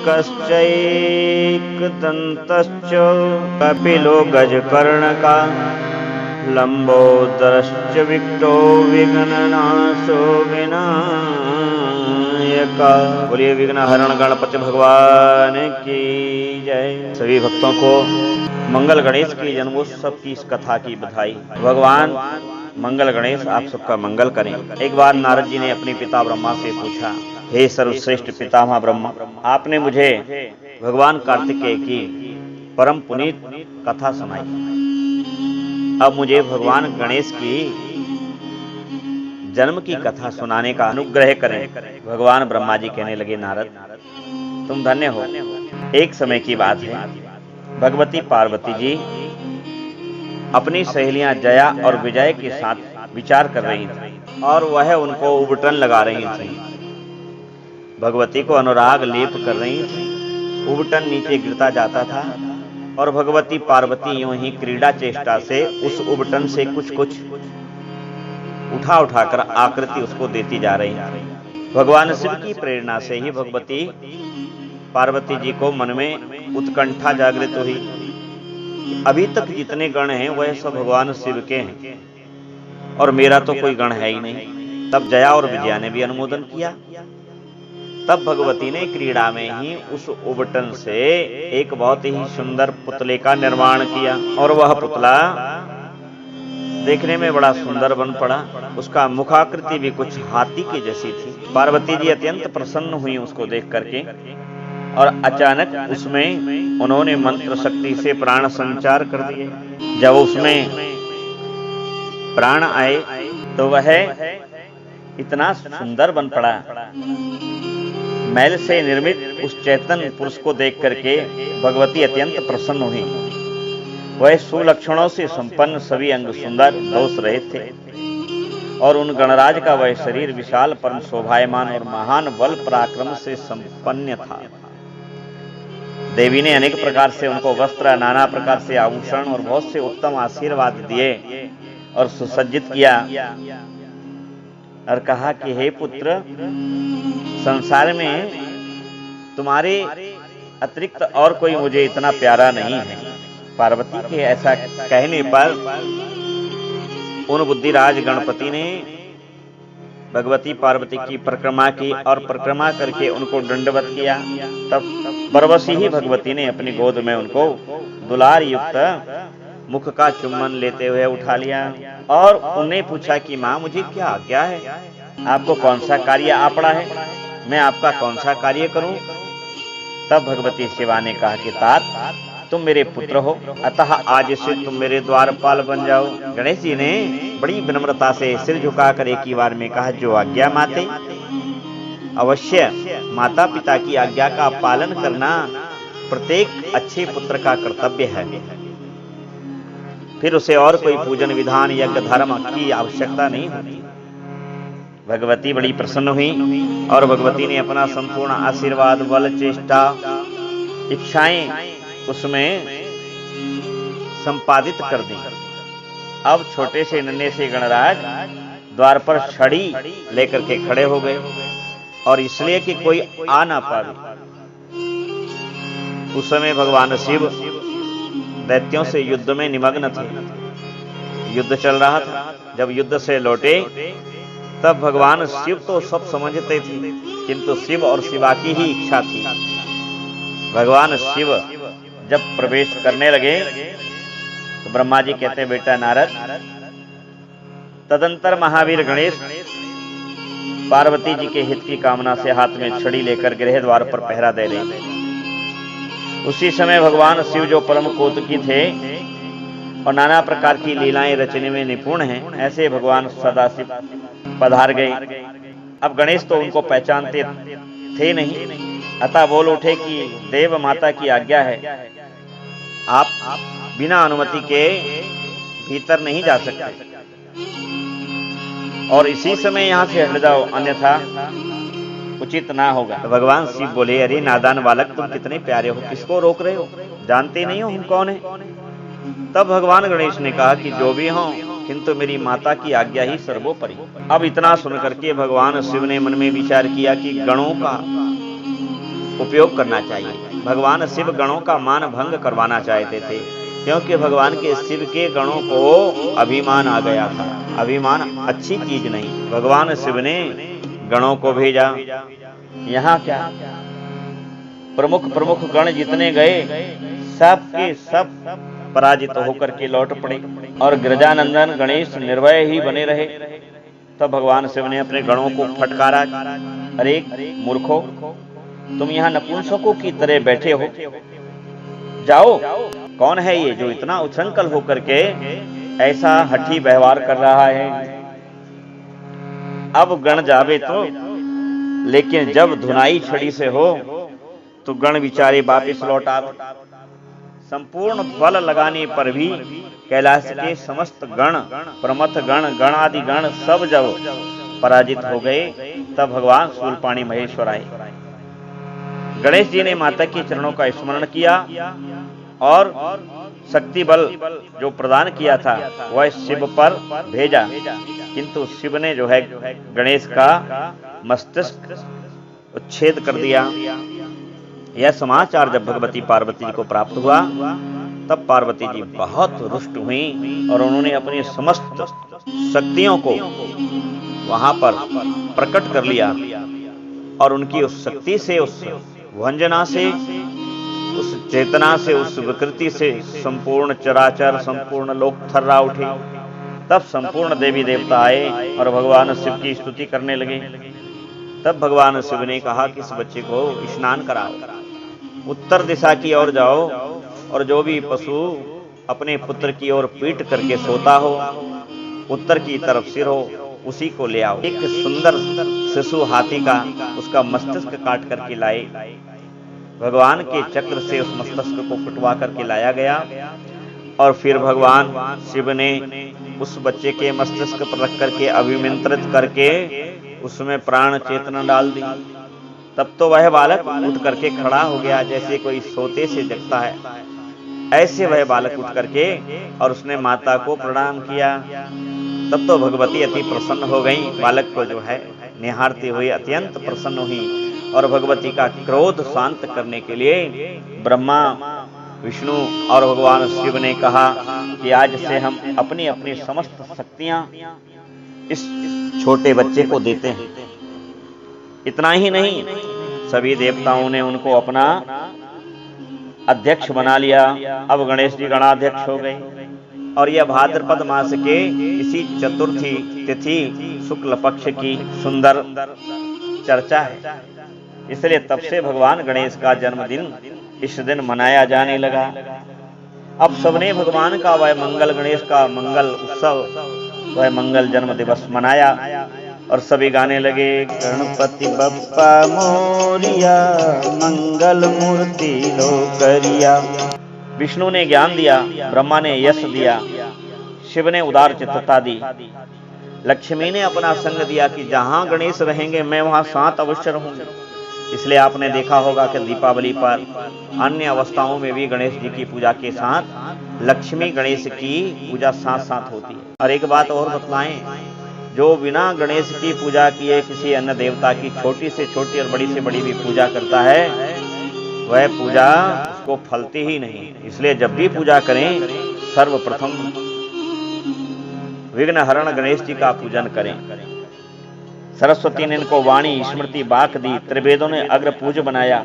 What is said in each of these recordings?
कश्चैकदन्तश्च कपिलो गजकर्णका लंबोदरश्च Victo विघ्ननाशो Vinayaka. बोलिए विघ्नहरण गणपति भगवान की जय। सभी भक्तों को मंगल गणेश के जन्मोत्सव की इस कथा की बधाई। भगवान मंगल गणेश आप सबका मंगल करें। एक बार नारद जी ने अपने पिता ब्रह्मा से पूछा, हे सर्वश्रेष्ठ पितामह ब्रह्मा, आपने मुझे भगवान कार्तिकेय की परम पुनीत कथा सुनाई, अब मुझे भगवान गणेश की जन्म की कथा सुनाने का अनुग्रह करें। भगवान ब्रह्मा जी कहने लगे, नारद तुम धन्य हो। एक समय की बात है, भगवती पार्वती जी अपनी सहेलियां जया और विजय के साथ विचार कर रही थी और वह उनको उबटन लगा रही थी। भगवती को अनुराग लेप कर रही थी। उबटन नीचे गिरता जाता था और भगवती पार्वती यूं ही क्रीड़ा चेष्टा से उस उबटन से कुछ कुछ उठाकर आकृति उसको देती जा रही थी। भगवान शिव की प्रेरणा से ही भगवती पार्वती जी को मन में उत्कंठा जागृत हुई। अभी तक जितने गण हैं वह सब भगवान शिव के हैं और मेरा तो कोई गण है ही नहीं। तब जया और विजया ने भी अनुमोदन किया। तब भगवती ने क्रीड़ा में ही उस उबटन से एक बहुत ही सुंदर पुतले का निर्माण किया और वह पुतला देखने में बड़ा सुंदर बन पड़ा। उसका मुखाकृति भी कुछ हाथी की जैसी थी। पार्वती जी अत्यंत प्रसन्न हुई उसको देख करके और अचानक उसमें उन्होंने मंत्र शक्ति से प्राण संचार कर दिए। जब उसमें प्राण आए तो वह इतना सुंदर बन पड़ा। मैल से निर्मित उस चैतन्य पुरुष को देख करके भगवती अत्यंत प्रसन्न हुई। वह सुलक्षणों से संपन्न, सभी अंग सुंदर, दोष रहित थे और उन गणराज का वह शरीर विशाल, परम शोभायमान और महान बल पराक्रम से संपन्न था। देवी ने अनेक प्रकार से उनको वस्त्र, नाना प्रकार से आभूषण और बहुत से उत्तम आशीर्वाद दिए और सुसज्जित किया और कहा कि हे पुत्र, संसार में तुम्हारे अतिरिक्त और कोई मुझे इतना प्यारा नहीं है। पार्वती के ऐसा कहने पर उन बुद्धिराज गणपति ने भगवती पार्वती की परिक्रमा की और परिक्रमा करके उनको दंडवत किया। तब बरबसी ही भगवती ने अपनी गोद में उनको दुलार युक्त मुख का चुम्बन लेते हुए उठा लिया और उन्हें पूछा कि माँ, मुझे क्या आज्ञा है? आपको कौन सा कार्य आ पड़ा है? मैं आपका कौन सा कार्य करूं? तब भगवती शिवा ने कहा कि तात, तुम मेरे पुत्र हो, अतः आज से तुम मेरे द्वारपाल बन जाओ। गणेश जी ने बड़ी विनम्रता से सिर झुकाकर एक ही बार में कहा, जो आज्ञा माते। अवश्य माता पिता की आज्ञा का पालन करना प्रत्येक अच्छे पुत्र का कर्तव्य है। फिर उसे और कोई पूजन विधान, यज्ञ, धर्म की आवश्यकता नहीं होती। भगवती बड़ी प्रसन्न हुई और भगवती ने अपना संपूर्ण आशीर्वाद, बल, चेष्टा, इच्छाएं उसमें संपादित कर दी। अब छोटे से नन्हे से गणराज द्वार पर छड़ी लेकर के खड़े हो गए और इसलिए कि कोई आ ना पावे। उस समय भगवान शिव दैत्यों से युद्ध में निमग्न थे। युद्ध चल रहा था। जब युद्ध से लौटे तब भगवान शिव तो सब समझते थे, किंतु शिव और शिवा की ही इच्छा थी। भगवान शिव जब प्रवेश करने लगे तो ब्रह्मा जी कहते, बेटा नारद। तदंतर महावीर गणेश पार्वती जी के हित की कामना से हाथ में छड़ी लेकर गृह द्वार पर पहरा दे रहे थे। उसी समय भगवान शिव जो परम कौतुकी थे और नाना प्रकार की लीलाएं रचने में निपुण हैं, ऐसे भगवान सदाशिव पधार गए। अब गणेश तो उनको पहचानते थे नहीं, अतः बोल उठे कि देव माता की आज्ञा है, आप बिना अनुमति के भीतर नहीं जा सकते और इसी समय यहां से हट जाओ, अन्यथा उचित ना होगा। तो भगवान शिव बोले, अरे नादान बालक, तुम कितने प्यारे हो, किसको रोक रहे हो? जानते नहीं हो हम कौन है? तब भगवान गणेश ने कहा कि जो भी हो, किंतु मेरी माता की आज्ञा ही सर्वोपरि। अब इतना सुनकर के भगवान शिव ने मन में विचार किया कि गणों का उपयोग करना चाहिए। भगवान शिव गणों का मान भंग करवाना चाहते थे, क्योंकि भगवान के शिव के गणों को अभिमान आ गया था। अभिमान अच्छी चीज नहीं। भगवान शिव ने गणों को भेजा। यहाँ क्या, प्रमुख प्रमुख गण जितने गए सब के सब पराजित होकर के लौट पड़े और गृजानंदन गणेश निर्भय ही बने रहे। तब भगवान शिव ने अपने गणों को फटकारा, अरे मूर्खो, तुम यहाँ नपुंसकों की तरह बैठे हो, जाओ। कौन है ये जो इतना उच्छृंखल होकर के ऐसा हठी व्यवहार कर रहा है? अब गण जावे तो, लेकिन जब धुनाई छड़ी से हो तो गण बिचारे वापिस लौट आवे। संपूर्ण बल लगाने पर भी कैलाश के समस्त गण, प्रमथ गण, गणादि गण सब जब पराजित हो गए, तब भगवान शूलपाणी महेश्वर आए। गणेश जी ने माता के चरणों का स्मरण किया और शक्ति बल जो प्रदान किया था वह शिव पर भेजा, किंतु शिव ने जो है गणेश का मस्तिष्क उच्छेद कर दिया। यह समाचार जब भगवती पार्वती जी को प्राप्त हुआ, तब पार्वती जी बहुत रुष्ट हुई और उन्होंने अपनी समस्त शक्तियों को वहां पर प्रकट कर लिया और उनकी उस शक्ति से, उस वंजना से, उस चेतना से, उस विकृति से संपूर्ण चराचर, संपूर्ण लोक थर्रा उठे। तब संपूर्ण देवी देवता आए और भगवान शिव की स्तुति करने लगे। तब भगवान शिव ने कहा कि इस बच्चे को स्नान कराओ, उत्तर दिशा की ओर जाओ और जो भी पशु अपने पुत्र की ओर पीट करके सोता हो, उत्तर की तरफ सिर हो, उसी को ले आओ। एक सुंदर शिशु हाथी का उसका मस्तिष्क काट करके लाए। भगवान के चक्र से उस मस्तिष्क को कटवा करके लाया गया और फिर भगवान शिव ने उस बच्चे के मस्तिष्क पर रख करके अभिमंत्रित करके उसमें प्राण चेतना डाल दी। तब तो वह बालक उठ करके खड़ा हो गया, जैसे कोई सोते से जगता है, ऐसे वह बालक उठ करके और उसने माता को प्रणाम किया। तब तो भगवती अति प्रसन्न हो गई, बालक को जो है निहारते हुए अत्यंत प्रसन्न हुई और भगवती का क्रोध शांत करने के लिए ब्रह्मा, विष्णु और भगवान शिव ने कहा कि आज से हम अपनी अपनी समस्त शक्तियां इस छोटे बच्चे को देते हैं। इतना ही नहीं, सभी देवताओं ने उनको अपना अध्यक्ष बना लिया। अब गणेश जी गणाध्यक्ष हो गए और यह भाद्रपद मास के इसी चतुर्थी तिथि शुक्ल पक्ष की सुंदर चर्चा है। इसलिए तब से भगवान गणेश का जन्मदिन इस दिन मनाया जाने लगा। अब सबने भगवान का वह मंगल, गणेश का मंगल उत्सव, वह मंगल जन्म दिवस मनाया और सभी गाने लगे, गणपति बप्पा मोरिया, मंगल मूर्ति लोकरिया। विष्णु ने ज्ञान दिया, ब्रह्मा ने यश दिया, शिव ने उदार चित्तता दी, लक्ष्मी ने अपना संग दिया कि जहां गणेश रहेंगे मैं वहां साथ अवश्य रहूंगी। इसलिए आपने देखा होगा कि दीपावली पर अन्य अवस्थाओं में भी गणेश जी की पूजा के साथ लक्ष्मी गणेश की पूजा साथ साथ होती है। और एक बात और बतलाएं, जो बिना गणेश की पूजा किए किसी अन्य देवता की छोटी से छोटी और बड़ी से बड़ी भी पूजा करता है, वह पूजा उसको फलती ही नहीं। इसलिए जब भी पूजा करें, सर्वप्रथम विघ्नहरण गणेश जी का पूजन करें। सरस्वती ने इनको वाणी, स्मृति, वाक दी, त्रिवेदों ने अग्र पूज बनाया,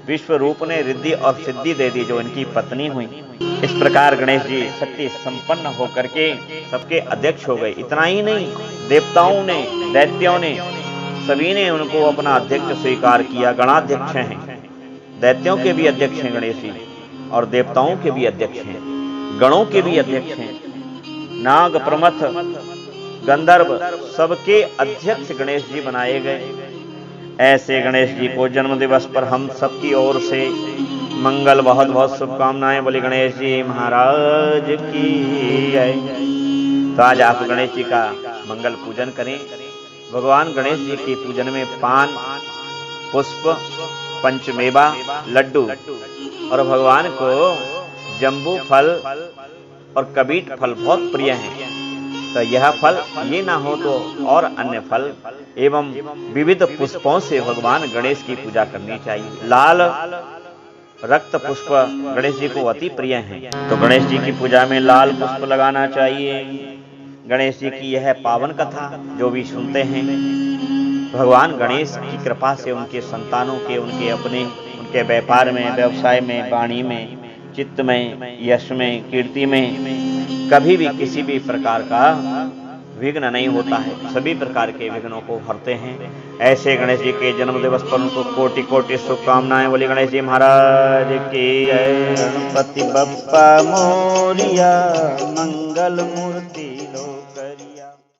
विश्व रूप ने रिद्धि और सिद्धि दे दी जो इनकी पत्नी हुई। इस प्रकार गणेश जी शक्ति संपन्न होकर के सबके अध्यक्ष हो गए। इतना ही नहीं, देवताओं ने, दैत्यों ने, सभी ने उनको अपना अध्यक्ष स्वीकार किया। गणाध्यक्ष हैं, दैत्यों के भी अध्यक्ष हैं गणेश जी और देवताओं के भी अध्यक्ष हैं, गणों के भी अध्यक्ष हैं। नाग, प्रमथ, गंधर्व सबके अध्यक्ष गणेश जी बनाए गए। ऐसे गणेश जी को जन्म दिवस पर हम सबकी ओर से मंगल, बहुत बहुत शुभकामनाएं। बोले गणेश जी महाराज की जय। तो आज आप गणेश जी का मंगल पूजन करें। भगवान गणेश जी के पूजन में पान, पुष्प, पंचमेवा, लड्डू और भगवान को जम्बू फल और कबीट फल बहुत प्रिय हैं। तो यह फल ये ना हो तो और अन्य फल एवं विविध पुष्पों से भगवान गणेश की पूजा करनी चाहिए। लाल रक्त पुष्प गणेश जी को अति प्रिय हैं, तो गणेश जी की पूजा में लाल पुष्प लगाना चाहिए। गणेश जी की यह पावन कथा जो भी सुनते हैं, भगवान गणेश की कृपा से उनके संतानों के, उनके अपने, उनके व्यापार में, व्यवसाय में, वाणी में, चित्त में, यश में, कीर्ति में कभी भी किसी भी प्रकार का विघ्न नहीं होता है। सभी प्रकार के विघ्नों को हरते हैं। ऐसे गणेश जी के जन्म दिवस पर उनको कोटि कोटि शुभकामनाएं। बोली गणेश जी महाराज की जय। गणपति बप्पा मोरिया, मंगल मूर्ति लो।